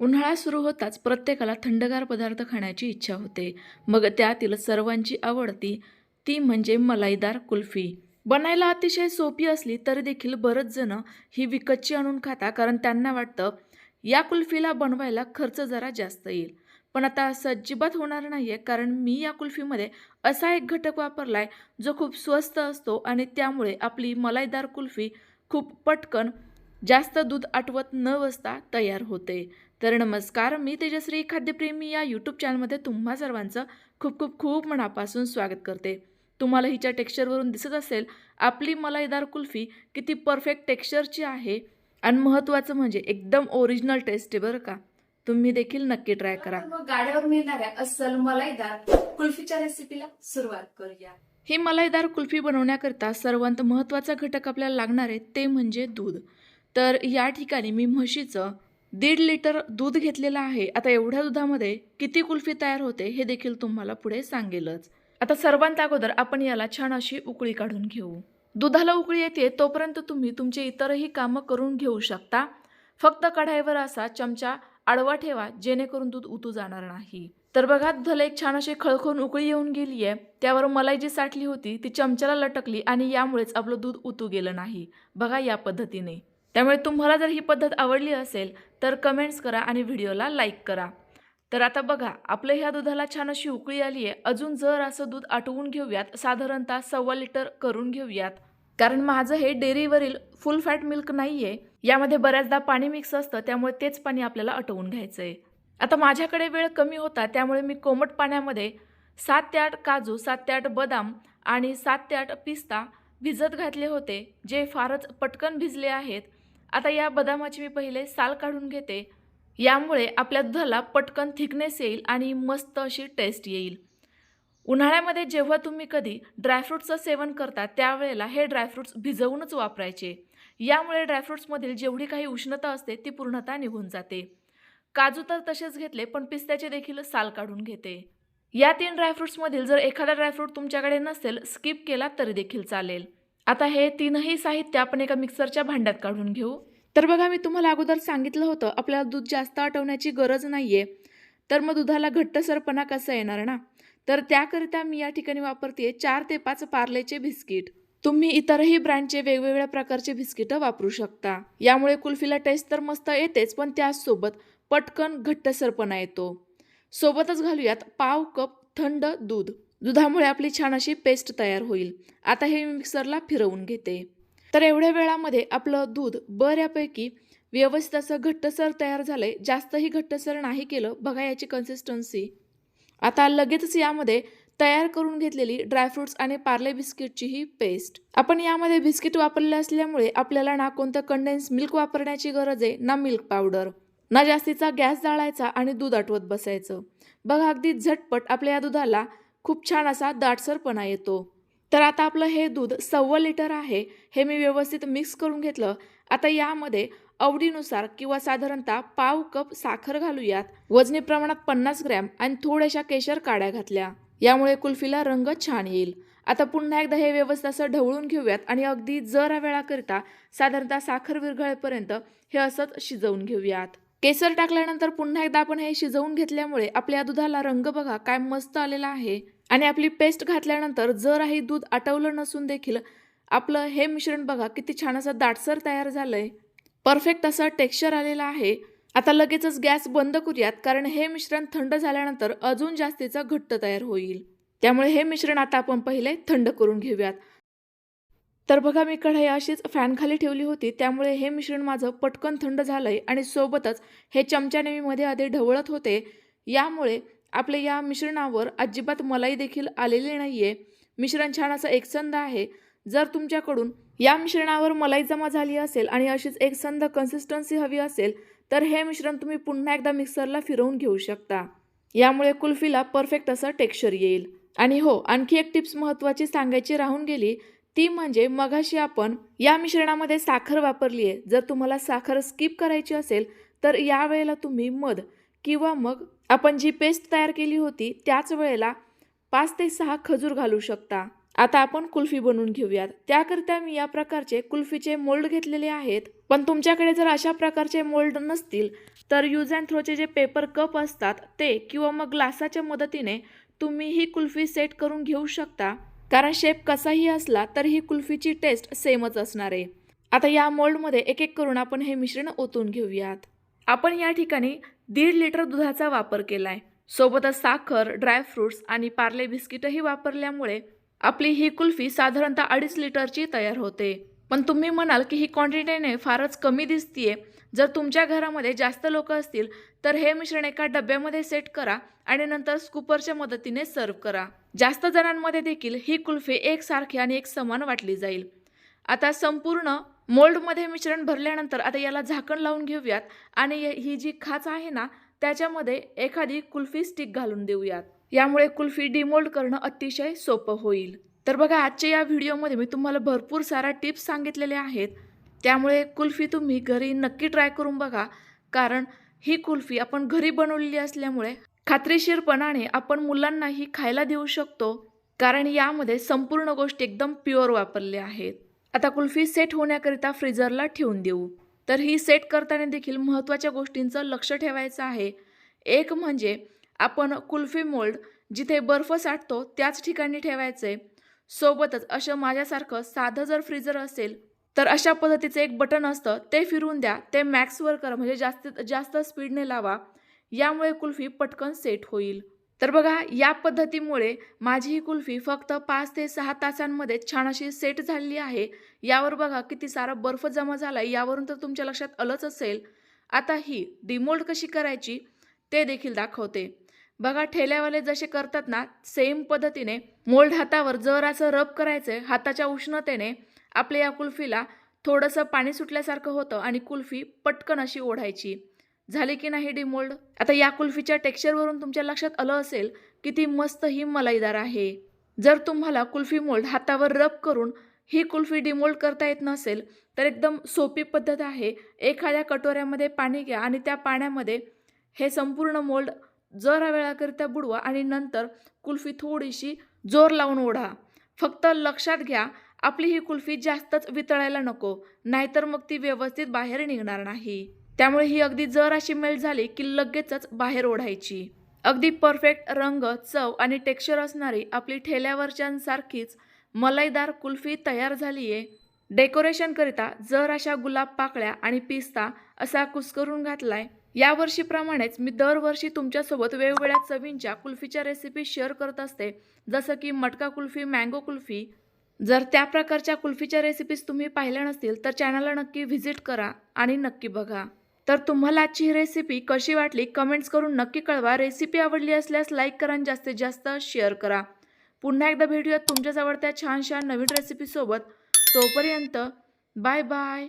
उन्हाळा सुरू होताच प्रत्येकाला थंडगार पदार्थ खाण्याची इच्छा होते. मग त्यातील सर्वांची आवडती ती म्हणजे मलाईदार कुल्फी. बनायला अतिशय सोपी असली तरी देखील बरेच जण ही विकतची आणून खाता, कारण त्यांना वाटतं या कुल्फीला बनवायला खर्च जरा जास्त येईल. पण आता असं अजिबात होणार नाहीये, कारण मी या कुल्फीमध्ये असा एक घटक वापरलाय जो खूप स्वस्त असतो आणि त्यामुळे आपली मलाईदार कुल्फी खूप पटकन जास्त दूध आटवत न बसता तयार होते. तर नमस्कार, मी तेजश्री खाद्यप्रेमी या यूट्यूब चॅनलमध्ये तुम्हा सर्वांचं खूप खूप खूप मनापासून स्वागत करते. तुम्हाला हिच्या टेक्स्चरवरून दिसत असेल आपली मलाईदार कुल्फी किती परफेक्ट टेक्स्चरची आहे आणि महत्त्वाचं म्हणजे एकदम ओरिजिनल टेस्ट आहे बरं का. तुम्ही देखील नक्की ट्राय करा. मग गाड्यावर मिळणाऱ्या अस्सल मलाईदार कुल्फीच्या रेसिपीला सुरुवात करूया. ही मलाईदार कुल्फी बनवण्याकरता सर्वात महत्त्वाचा घटक आपल्याला लागणार आहे ते म्हणजे दूध. तर या ठिकाणी मी म्हशीचं 1.5 लिटर दूध घेतलेलं आहे. आता एवढ्या दुधामध्ये किती कुल्फी तयार होते हे देखील तुम्हाला पुढे सांगेलच. आता सर्वांत अगोदर आपण याला छान अशी उकळी काढून घेऊ. दुधाला उकळी येते तोपर्यंत तुम्ही तुमचे इतरही कामं करून घेऊ शकता. फक्त कढाईवर असा चमचा आडवा ठेवा, जेणेकरून दूध उतू जाणार नाही. तर बघा, दुधाला एक छान अशी खळखळून उकळी येऊन गेली आहे. त्यावर मलाई जी साठली होती ती चमच्याला लटकली आणि यामुळेच आपलं दूध उतू गेलं नाही. बघा या पद्धतीने. त्यामुळे तुम्हाला जर ही पद्धत आवडली असेल तर कमेंट्स करा आणि व्हिडिओला लाईक करा. तर आता बघा, आपलं ह्या दुधाला छान अशी उकळी आली आहे. अजून जर असं दूध आटवून घेऊयात, साधारणतः 1.25 लिटर करून घेऊयात. कारण माझं हे डेअरीवरील फुल फॅट मिल्क नाही आहे. यामध्ये बऱ्याचदा पाणी मिक्स असतं, त्यामुळे तेच पाणी आपल्याला आटवून घ्यायचं आहे. आता माझ्याकडे वेळ कमी होता, त्यामुळे मी कोमट पाण्यामध्ये 7 ते 8 काजू, 7 ते 8 बदाम आणि 7 ते 8 पिस्ता भिजत घातले होते, जे फारच पटकन भिजले आहेत. आता या बदामाची मी पहिले साल काढून घेते. यामुळे आपल्या दुधाला पटकन थिकनेस येईल आणि मस्त अशी टेस्ट येईल. उन्हाळ्यामध्ये जेव्हा तुम्ही कधी ड्रायफ्रूट्सचं सेवन करता त्यावेळेला हे ड्रायफ्रूट्स भिजवूनच वापरायचे. यामुळे ड्रायफ्रूट्समधील जेवढी काही उष्णता असते ती पूर्णतः निघून जाते. काजू तर तसेच घेतले, पण पिस्त्याचे देखील साल काढून घेते. या 3 ड्रायफ्रूट्समधील जर एखादा ड्रायफ्रूट तुमच्याकडे नसेल, स्किप केला तरी देखील चालेल. आता हे 3ही साहित्य आपण एका मिक्सरच्या भांड्यात काढून घेऊ. तर बघा, मी तुम्हाला अगोदर सांगितलं होतं आपल्याला दूध जास्त आटवण्याची गरज नाहीये. तर मग दुधाला घट्टसरपणा कसा येणार ना, तर त्याकरिता मी या ठिकाणी वापरते 4 ते 5 पार्लेचे बिस्किट. तुम्ही इतरही ब्रँडचे वेगवेगळ्या प्रकारचे बिस्किटं वापरू शकता. यामुळे कुल्फीला टेस्ट तर मस्त येतेच, पण त्याचसोबत पटकन घट्टसरपणा येतो. सोबतच घालूयात पाव कप थंड दूध. दुधामुळे आपली छान अशी पेस्ट तयार होईल. आता हे मिक्सरला फिरवून घेते. तर एवढ्या वेळामध्ये आपलं दूध बऱ्यापैकी व्यवस्थित असं घट्टसर तयार झालंय. जास्तही घट्टसर नाही केलं. बघा याची कन्सिस्टन्सी. आता लगेचच यामध्ये तयार करून घेतलेली ड्रायफ्रुट्स आणि पार्ले बिस्किटची ही पेस्ट. आपण यामध्ये बिस्किट वापरले असल्यामुळे आपल्याला ना कोणतं कंडेन्स मिल्क वापरण्याची गरज आहे, ना मिल्क पावडर, ना जास्तीचा गॅस जाळायचा आणि दूध आटवत बसायचं. बघा, अगदी झटपट आपल्या या दुधाला खूप छान असा दाटसरपणा येतो. तर आता आपलं हे दूध 1.25 लिटर आहे. हे मी व्यवस्थित मिक्स करून घेतलं. आता यामध्ये आवडीनुसार किंवा साधारणतः पाव कप साखर घालूयात. वजनी प्रमाणात 50 ग्रॅम आणि थोड्याशा केशर काड्या घातल्या. यामुळे कुल्फीला रंग छान येईल. आता पुन्हा एकदा हे व्यवस्थित असं ढवळून घेऊयात आणि अगदी जरा वेळाकरिता साधारणतः साखर विरघळेपर्यंत हे असंच शिजवून घेऊयात. केसर टाकल्यानंतर पुन्हा एकदा आपण हे शिजवून घेतल्यामुळे आपल्या दुधाला रंग बघा काय मस्त आलेला आहे. आणि आपली पेस्ट घातल्यानंतर जराही दूध आटवलं नसून देखील आपलं हे मिश्रण बघा किती छान असं दाटसर तयार झालंय. परफेक्ट असं टेक्स्चर आलेलं आहे. आता लगेचच गॅस बंद करूयात, कारण हे मिश्रण थंड झाल्यानंतर अजून जास्तीचं घट्ट तयार होईल. त्यामुळे हे मिश्रण आता आपण पहिले थंड करून घेऊयात. तर बघा, मी कढई अशीच फॅन खाली ठेवली होती, त्यामुळे हे मिश्रण माझं पटकन थंड झालंय आणि सोबतच हे चमच्याने मी मध्ये आधी ढवळत होते. यामुळे आपल्या या मिश्रणावर अजिबात मलाई देखील आलेली नाहीये. मिश्रण छान असं एकसंध आहे. जर तुमच्याकडून या मिश्रणावर मलाई जमा झाली असेल आणि अशीच एकसंध कन्सिस्टन्सी हवी असेल तर हे मिश्रण तुम्ही पुन्हा एकदा मिक्सरला फिरवून घेऊ शकता. यामुळे कुल्फीला परफेक्ट असं टेक्स्चर येईल. आणि हो, आणखी एक टिप्स महत्त्वाची सांगायची राहून गेली, ती म्हणजे मगाशी आपण या मिश्रणामध्ये साखर वापरली आहे. जर तुम्हाला साखर स्किप करायची असेल तर यावेळेला तुम्ही मध किंवा मग आपण जी पेस्ट तयार केली होती त्याच वेळेला 5 ते 6 खजूर घालू शकता. आता आपण कुल्फी बनवून घेऊयात. त्याकरिता मी या प्रकारचे कुल्फीचे मोल्ड घेतलेले आहेत. पण तुमच्याकडे जर अशा प्रकारचे मोल्ड नसतील तर यूज अँड थ्रोचे जे पेपर कप असतात ते किंवा मग ग्लासाच्या मदतीने तुम्ही ही कुल्फी सेट करून घेऊ शकता. कारण शेप कसाही असला तर ही कुल्फीची टेस्ट सेमच असणार आहे. आता या मोल्डमध्ये एक एक करून आपण हे मिश्रण ओतून घेऊयात. आपण या ठिकाणी 1.5 लिटर दुधाचा वापर केला आहे. सोबतच साखर, ड्रायफ्रुट्स आणि पार्ले बिस्किटही वापरल्यामुळे आपली ही कुल्फी साधारणतः 2.5 लिटरची तयार होते. पण तुम्ही म्हणाल की ही क्वांटिटीने फारच कमी दिसतीये. जर तुमच्या घरामध्ये जास्त लोक असतील तर हे मिश्रण एका डब्यामध्ये सेट करा आणि नंतर स्कूपरच्या मदतीने सर्व्ह करा. जास्त जणांमध्ये देखील ही कुल्फी एकसारखी आणि एक समान वाटली जाईल. आता संपूर्ण मोल्डमध्ये मिश्रण भरल्यानंतर आता याला झाकण लावून घेऊयात आणि ही जी खाच आहे ना त्याच्यामध्ये एखादी कुल्फी स्टिक घालून देऊयात. यामुळे कुल्फी डिमोल्ड करणं अतिशय सोपं होईल. तर बघा, आजच्या या व्हिडिओमध्ये मी तुम्हाला भरपूर साऱ्या टिप्स सांगितलेल्या आहेत. त्यामुळे कुल्फी तुम्ही घरी नक्की ट्राय करून बघा. कारण ही कुल्फी आपण घरी बनवलेली असल्यामुळे खात्रीशीरपणाने आपण मुलांनाही खायला देऊ शकतो. कारण यामध्ये संपूर्ण गोष्टी एकदम प्युअर वापरल्या आहेत. आता कुल्फी सेट होण्याकरिता फ्रीजरला ठेवून देऊ. तर ही सेट करताना देखील महत्त्वाच्या गोष्टींचं लक्ष ठेवायचं आहे. एक म्हणजे आपण कुल्फी मोल्ड जिथे बर्फ साठतो त्याच ठिकाणी ठेवायचं आहे. सोबतच असं माझ्यासारखं साधं जर फ्रीजर असेल तर अशा पद्धतीचं एक बटन असतं ते फिरवून द्या. ते मॅक्सवर करा म्हणजे जास्तीत जास्त स्पीडने लावा. यामुळे कुल्फी पटकन सेट होईल. तर बघा, या पद्धतीमुळे माझी ही कुल्फी फक्त 5 ते 6 तासांमध्ये छान अशी सेट झालेली आहे. यावर बघा किती सारा बर्फ जमा झाला आहे. यावरून तर तुमच्या लक्षात आलंच असेल. आता ही डिमोल्ड कशी करायची ते देखील दाखवते. बघा, ठेल्यावाले जसे करतात ना सेम पद्धतीने मोल्ड हातावर जरासं रब करायचं. हाताच्या उष्णतेने आपल्या या कुल्फीला थोडंसं पाणी सुटल्यासारखं होतं आणि कुल्फी पटकन अशी ओढायची. झाली की नाही डिमोल्ड. आता या कुल्फीच्या टेक्स्चरवरून तुमच्या लक्षात आलं असेल किती मस्त ही मलाईदार आहे. जर तुम्हाला कुल्फी मोल्ड हातावर रब करून ही कुल्फी डिमोल्ड करता येत नसेल तर एकदम सोपी पद्धत आहे. एखाद्या कटोऱ्यामध्ये पाणी घ्या आणि त्या पाण्यामध्ये हे संपूर्ण मोल्ड जरा वेळाकरिता बुडवा आणि नंतर कुल्फी थोडीशी जोर लावून ओढा. फक्त लक्षात घ्या, आपली ही कुल्फी जास्तच वितळायला नको, नाहीतर मग ती व्यवस्थित बाहेर निघणार नाही. त्यामुळे ही अगदी जर अशी मेल्ट झाली की लगेचच बाहेर ओढायची. अगदी परफेक्ट रंग, चव आणि टेक्स्चर असणारी आपली ठेल्यावरच्यांसारखीच मलाईदार कुल्फी तयार झाली आहे. डेकोरेशनकरिता जर अशा गुलाब पाकळ्या आणि पिस्ता असा कुस्करून घातलाय. यावर्षीप्रमाणेच मी दरवर्षी तुमच्यासोबत वेगवेगळ्या चवींच्या कुल्फीच्या रेसिपी शेअर करत असते. जसं की मटका कुल्फी, मँगो कुल्फी. जर त्या प्रकारच्या कुल्फीच्या रेसिपीज तुम्ही पाहिल्या नसतील तर चॅनलला नक्की व्हिजिट करा आणि नक्की बघा. तर तुम्हाला आजची ही रेसिपी कशी वाटली कमेंट्स करून नक्की कळवा. रेसिपी आवडली असल्यास लाईक करा आणि जास्तीत जास्त शेअर करा. पुन्हा एकदा भेटूयात तुमच्याच आवडत्या छानशा नवीन रेसिपीसोबत. तोपर्यंत बाय बाय.